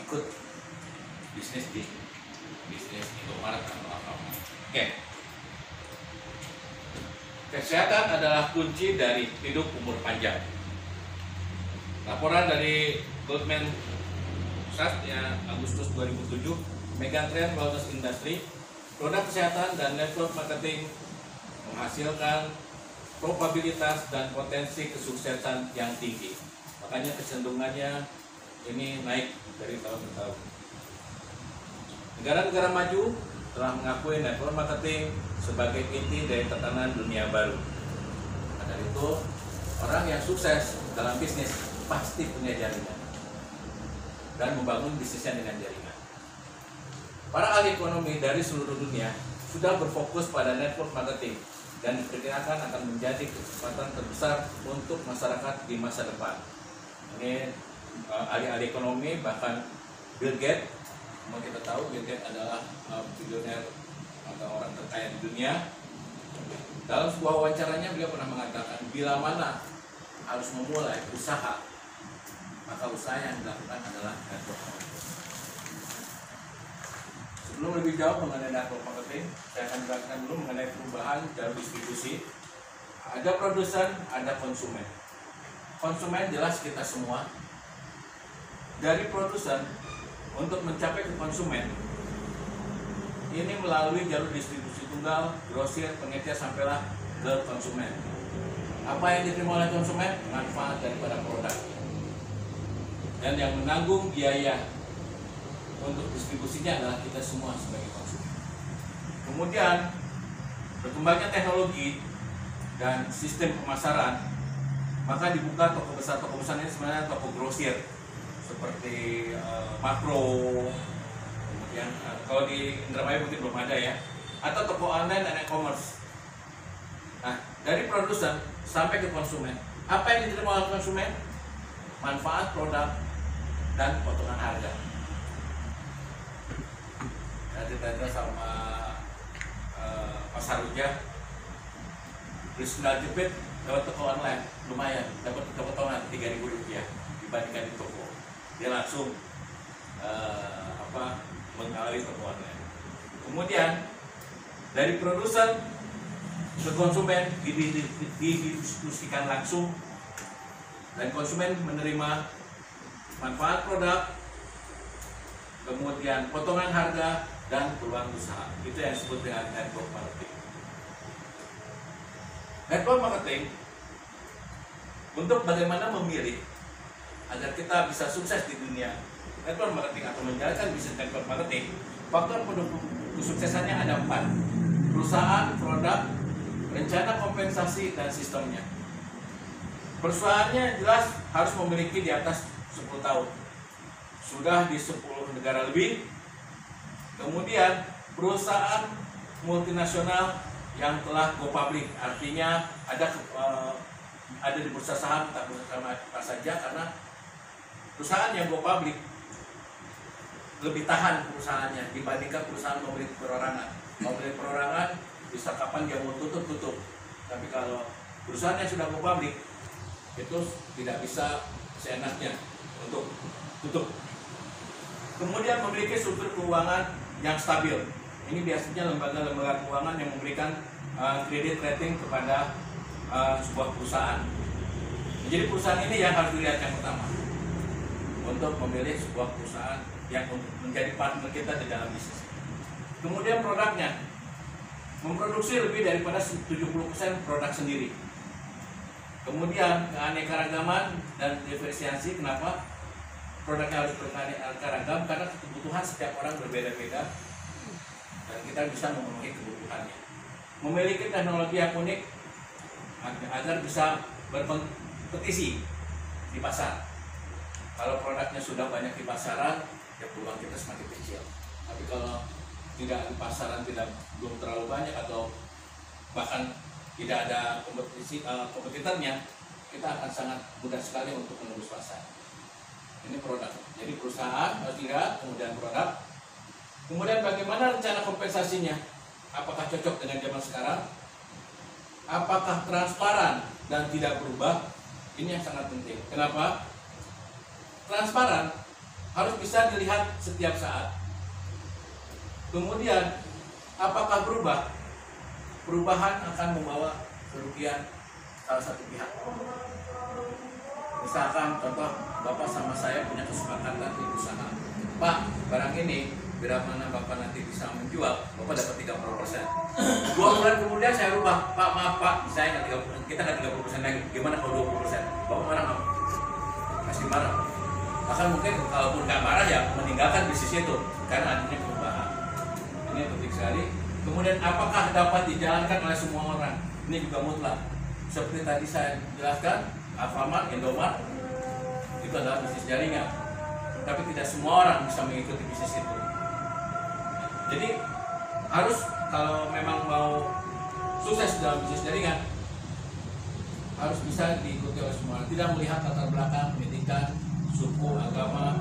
ikut bisnis di bisnis Indomaret atau apa. Oke. Kesehatan adalah kunci dari hidup umur panjang. Laporan dari Goldman Sachs ya, Agustus 2007, Megatrend Wellness Industry, produk kesehatan dan network marketing menghasilkan probabilitas dan potensi kesuksesan yang tinggi. Makanya kecenderungannya ini naik dari tahun ke tahun. Negara-negara maju telah mengakui network marketing sebagai inti dari tatanan dunia baru. Karena itu, orang yang sukses dalam bisnis pasti punya jaringan dan membangun bisnisnya dengan jaringan. Para ahli ekonomi dari seluruh dunia sudah berfokus pada network marketing dan diperkirakan akan menjadi kesempatan terbesar untuk masyarakat di masa depan. Ini ahli-ahli ekonomi, bahkan Bill Gates. Mau kita tahu Bill Gates adalah bilioner atau orang terkaya di dunia. Dalam sebuah wawancaranya beliau pernah mengatakan, bila mana harus memulai usaha, maka usaha yang dilakukan adalah network marketing. Sebelum lebih jauh mengenai network marketing, saya akan jelaskan dulu mengenai perubahan jalur distribusi. Ada produsen, ada konsumen. Konsumen jelas kita semua. Dari produsen untuk mencapai ke konsumen, ini melalui jalur distribusi tunggal, grosir, pengecer sampailah ke konsumen. Apa yang diterima oleh konsumen? Manfaat daripada produk. Dan yang menanggung biaya untuk distribusinya adalah kita semua sebagai konsumen. Kemudian berkembangnya teknologi dan sistem pemasaran, maka dibuka toko besar ini sebenarnya toko grosir seperti Makro, kemudian kalau di Indramayu mungkin belum ada ya, atau toko online dan e-commerce. Nah, dari produsen sampai ke konsumen, apa yang diterima oleh konsumen? Manfaat produk dan potongan harga. Tadi sama Pasar Ujah, beli sendal jepit lewat toko online lumayan, dapat potongan Rp3.000 dibandingkan di toko. Dia langsung mengalami toko online. Kemudian dari produsen ke konsumen didistribusikan langsung, dan konsumen menerima manfaat produk, kemudian potongan harga dan peluang usaha. Itu yang disebut dengan network marketing. Network marketing untuk bagaimana memilih agar kita bisa sukses di dunia network marketing atau menjalankan bisnis network marketing. Faktor pendukung kesuksesannya ada 4: perusahaan, produk, rencana kompensasi, dan sistemnya. Perusahaannya jelas harus memiliki di atas 10 tahun, sudah di 10 negara lebih. Kemudian perusahaan multinasional yang telah go public, artinya ada di bursa saham, tak bursa saham apa saja, karena perusahaan yang go public lebih tahan perusahaannya dibandingkan perusahaan pemilik perorangan. Pemilik perorangan bisa kapan dia mau tutup. Tapi kalau perusahaan yang sudah go public itu tidak bisa seenaknya untuk tutup. Kemudian memiliki struktur keuangan yang stabil. Ini biasanya lembaga-lembaga keuangan yang memberikan kredit rating kepada sebuah perusahaan. Jadi perusahaan ini yang harus dilihat yang pertama untuk memilih sebuah perusahaan yang menjadi partner kita di dalam bisnis. Kemudian produknya, memproduksi lebih daripada 70% produk sendiri. Kemudian keanekaragaman dan diferensiasi. Kenapa produknya harus beraneka-ragam? Karena kebutuhan setiap orang berbeda-beda dan kita bisa memenuhi kebutuhannya. Memiliki teknologi yang unik agar bisa berkompetisi di pasar. Kalau produknya sudah banyak di pasaran, ya peluang kita semakin kecil. Tapi kalau tidak di pasaran, belum terlalu banyak atau bahkan tidak ada kompetitornya, kita akan sangat mudah sekali untuk menembus pasar. Ini produk. Jadi perusahaan harus dilihat, kemudian produk. Kemudian bagaimana rencana kompensasinya? Apakah cocok dengan zaman sekarang? Apakah transparan dan tidak berubah? Ini yang sangat penting. Kenapa? Transparan harus bisa dilihat setiap saat. Kemudian, apakah berubah? Perubahan akan membawa kerugian salah satu pihak. Misalkan contoh, Bapak sama saya punya kesepakatan di usaha. Pak, barang ini bila mana Bapak nanti bisa menjual, Bapak dapat 30%. 2 bulan kemudian saya rubah, Pak maaf Pak, saya nggak 30%, kita nggak 30% lagi. Gimana kalau 20%? Bapak marah nggak? Pasti marah. Bahkan mungkin kalaupun nggak marah ya meninggalkan bisnis itu karena adanya perubahan. Ini penting sekali. Kemudian apakah dapat dijalankan oleh semua orang? Ini juga mutlak. Seperti tadi saya jelaskan, Alfamart, Indomart itu adalah bisnis jaringan. Tapi tidak semua orang bisa mengikuti bisnis itu. Jadi harus kalau memang mau sukses dalam bisnis jaringan harus bisa diikuti oleh semua orang. Tidak melihat latar belakang, pendidikan, suku, agama,